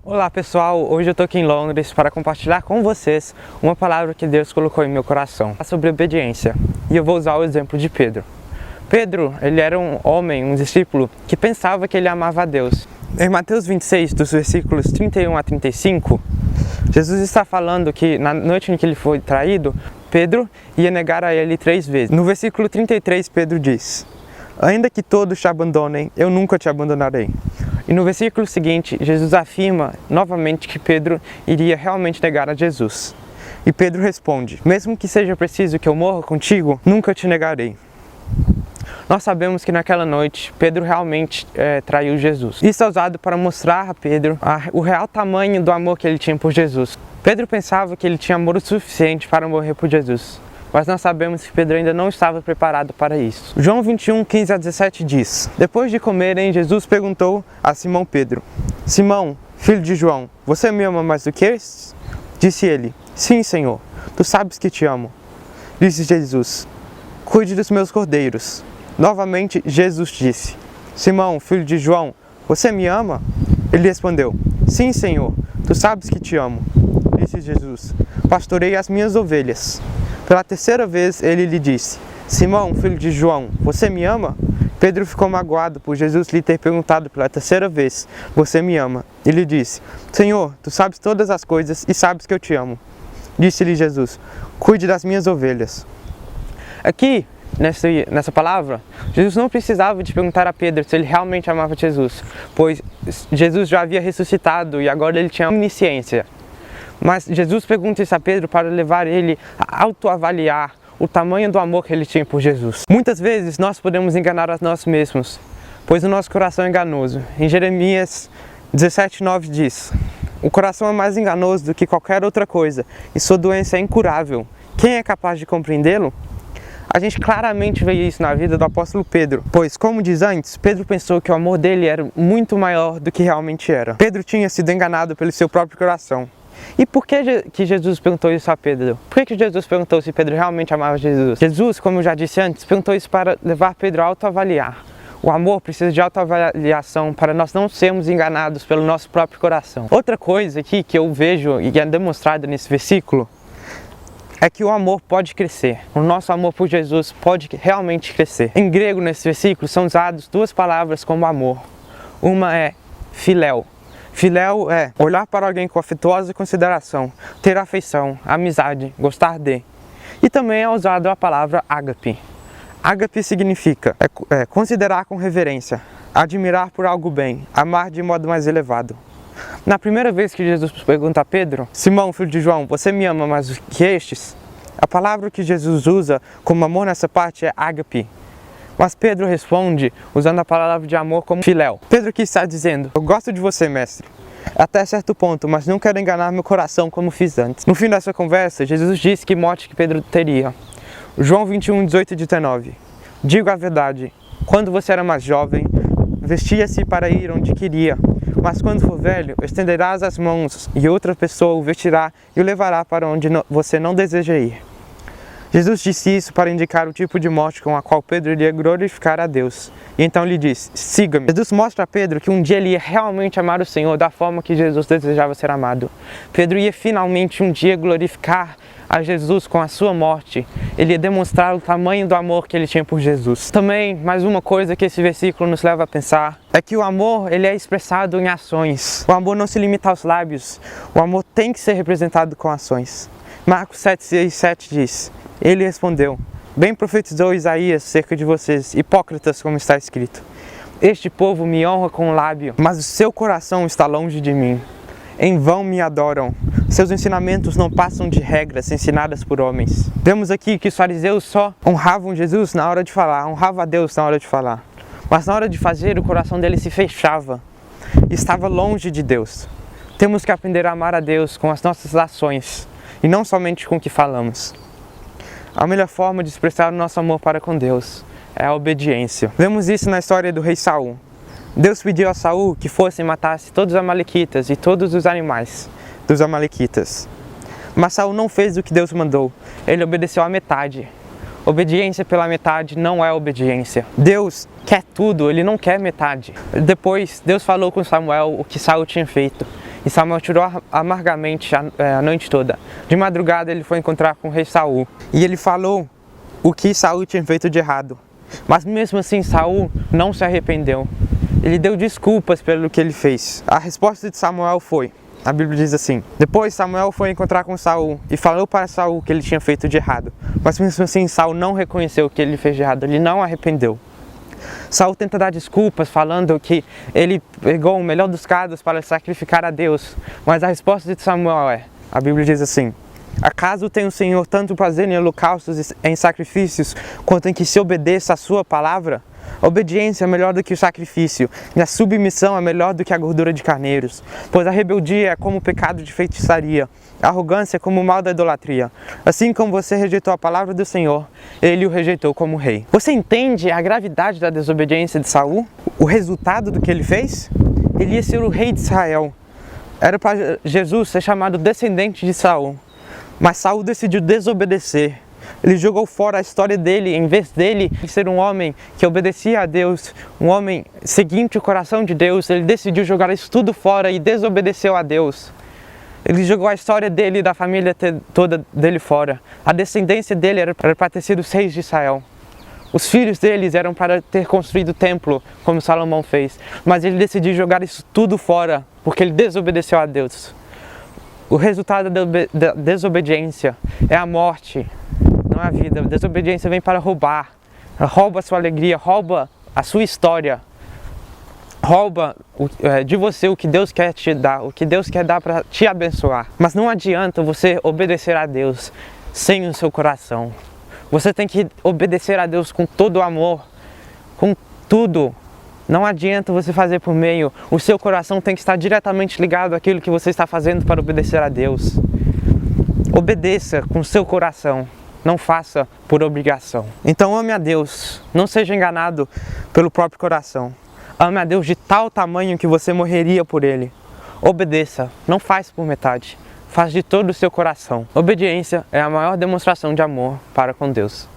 Olá pessoal, hoje eu estou aqui em Londres para compartilhar com vocês uma palavra que Deus colocou em meu coração sobre obediência. E eu vou usar o exemplo de Pedro. Pedro, ele era um homem, um discípulo, que pensava que ele amava a Deus. Em Mateus 26, dos versículos 31 a 35, Jesus está falando que na noite em que ele foi traído, Pedro ia negar a ele 3 vezes. No versículo 33, Pedro diz: "Ainda que todos te abandonem, eu nunca te abandonarei." E no versículo seguinte, Jesus afirma novamente que Pedro iria realmente negar a Jesus. E Pedro responde: "Mesmo que seja preciso que eu morra contigo, nunca te negarei." Nós sabemos que naquela noite, Pedro realmente traiu Jesus. Isso é usado para mostrar a Pedro o real tamanho do amor que ele tinha por Jesus. Pedro pensava que ele tinha amor o suficiente para morrer por Jesus. Mas nós sabemos que Pedro ainda não estava preparado para isso. João 21, 15 a 17 diz: "Depois de comerem, Jesus perguntou a Simão Pedro: 'Simão, filho de João, você me ama mais do que estes?' Disse ele: 'Sim, Senhor, tu sabes que te amo.' Disse Jesus: 'Cuide dos meus cordeiros.' Novamente Jesus disse: 'Simão, filho de João, você me ama?' Ele respondeu: 'Sim, Senhor, tu sabes que te amo.' Disse Jesus: 'Pastorei as minhas ovelhas.' Pela terceira vez ele lhe disse: 'Simão, filho de João, você me ama?' Pedro ficou magoado por Jesus lhe ter perguntado pela terceira vez: 'Você me ama?' Ele disse: 'Senhor, tu sabes todas as coisas e sabes que eu te amo.' Disse-lhe Jesus: 'Cuide das minhas ovelhas.'" Aqui, nessa palavra, Jesus não precisava de perguntar a Pedro se ele realmente amava Jesus, pois Jesus já havia ressuscitado e agora ele tinha omnisciência. Mas Jesus pergunta isso a Pedro para levar ele a autoavaliar o tamanho do amor que ele tinha por Jesus. Muitas vezes nós podemos enganar a nós mesmos, pois o nosso coração é enganoso. Em Jeremias 17:9 diz: "O coração é mais enganoso do que qualquer outra coisa, e sua doença é incurável. Quem é capaz de compreendê-lo?" A gente claramente vê isso na vida do apóstolo Pedro, pois, como diz antes, Pedro pensou que o amor dele era muito maior do que realmente era. Pedro tinha sido enganado pelo seu próprio coração. E por que Jesus perguntou isso a Pedro? Por que Jesus perguntou se Pedro realmente amava Jesus? Jesus, como eu já disse antes, perguntou isso para levar Pedro a autoavaliar. O amor precisa de autoavaliação para nós não sermos enganados pelo nosso próprio coração. Outra coisa aqui que eu vejo e é demonstrada nesse versículo é que o amor pode crescer. O nosso amor por Jesus pode realmente crescer. Em grego, nesse versículo, são usadas 2 palavras como amor. Uma é filéu. Filéu é olhar para alguém com afetuosa consideração, ter afeição, amizade, gostar de. E também é usada a palavra ágape. Ágape significa considerar com reverência, admirar por algo bem, amar de modo mais elevado. Na primeira vez que Jesus pergunta a Pedro: "Simão, filho de João, você me ama mais do que estes?" A palavra que Jesus usa como amor nessa parte é ágape. Mas Pedro responde usando a palavra de amor como filéu. Pedro aqui está dizendo: "Eu gosto de você, mestre, até certo ponto, mas não quero enganar meu coração como fiz antes." No fim dessa conversa, Jesus disse que mote que Pedro teria. João 21, 18 e 19. "Digo a verdade, quando você era mais jovem, vestia-se para ir onde queria. Mas quando for velho, estenderás as mãos e outra pessoa o vestirá e o levará para onde você não deseja ir." Jesus disse isso para indicar o tipo de morte com a qual Pedro iria glorificar a Deus. E então lhe disse: "Siga-me." Jesus mostra a Pedro que um dia ele ia realmente amar o Senhor da forma que Jesus desejava ser amado. Pedro ia finalmente um dia glorificar a Jesus com a sua morte. Ele ia demonstrar o tamanho do amor que ele tinha por Jesus. Também, mais uma coisa que esse versículo nos leva a pensar é que o amor ele é expressado em ações. O amor não se limita aos lábios. O amor tem que ser representado com ações. Marcos 7:7 diz: "Ele respondeu: Bem profetizou Isaías cerca de vocês, hipócritas, como está escrito: Este povo me honra com o lábio, mas o seu coração está longe de mim. Em vão me adoram. Seus ensinamentos não passam de regras ensinadas por homens." Vemos aqui que os fariseus só honravam Jesus na hora de falar, honravam a Deus na hora de falar. Mas na hora de fazer, o coração deles se fechava. Estava longe de Deus. Temos que aprender a amar a Deus com as nossas ações, e não somente com o que falamos. A melhor forma de expressar o nosso amor para com Deus é a obediência. Vemos isso na história do rei Saul. Deus pediu a Saul que fosse e matasse todos os amalequitas e todos os animais dos amalequitas. Mas Saul não fez o que Deus mandou. Ele obedeceu a metade. Obediência pela metade não é obediência. Deus quer tudo, Ele não quer metade. Depois, Deus falou com Samuel o que Saul tinha feito. e Samuel chorou amargamente a noite toda. De madrugada ele foi encontrar com o rei Saul e ele falou o que Saul tinha feito de errado. Mas mesmo assim Saul não se arrependeu. Ele deu desculpas pelo que ele fez. A resposta de Samuel foi, a Bíblia diz assim: depois Samuel foi encontrar com Saul e falou para Saul o que ele tinha feito de errado. Mas mesmo assim Saul não reconheceu o que ele fez de errado, ele não arrependeu. Saul tenta dar desculpas, falando que ele pegou o melhor dos cados para sacrificar a Deus. Mas a resposta de Samuel a Bíblia diz assim: acaso tem o Senhor tanto prazer em holocaustos e em sacrifícios, quanto em que se obedeça a sua palavra? A obediência é melhor do que o sacrifício, e a submissão é melhor do que a gordura de carneiros. Pois a rebeldia é como o pecado de feitiçaria, a arrogância é como o mal da idolatria. Assim como você rejeitou a palavra do Senhor, ele o rejeitou como rei. Você entende a gravidade da desobediência de Saul? O resultado do que ele fez? Ele ia ser o rei de Israel. Era para Jesus ser chamado descendente de Saul. Mas Saul decidiu desobedecer. Ele jogou fora a história dele, em vez dele ser um homem que obedecia a Deus, um homem seguinte o coração de Deus, ele decidiu jogar isso tudo fora e desobedeceu a Deus. Ele jogou a história dele e da família toda dele fora. A descendência dele era para ter sido os reis de Israel. Os filhos deles eram para ter construído o templo, como Salomão fez. Mas ele decidiu jogar isso tudo fora, porque ele desobedeceu a Deus. O resultado da desobediência é a morte, não é a vida. A desobediência vem para roubar. Rouba a sua alegria, rouba a sua história. Rouba de você o que Deus quer te dar, o que Deus quer dar para te abençoar. Mas não adianta você obedecer a Deus sem o seu coração. Você tem que obedecer a Deus com todo o amor, com tudo. Não adianta você fazer por meio. O seu coração tem que estar diretamente ligado àquilo que você está fazendo para obedecer a Deus. Obedeça com o seu coração. Não faça por obrigação. Então ame a Deus. Não seja enganado pelo próprio coração. Ame a Deus de tal tamanho que você morreria por Ele. Obedeça. Não faz por metade. Faz de todo o seu coração. Obediência é a maior demonstração de amor para com Deus.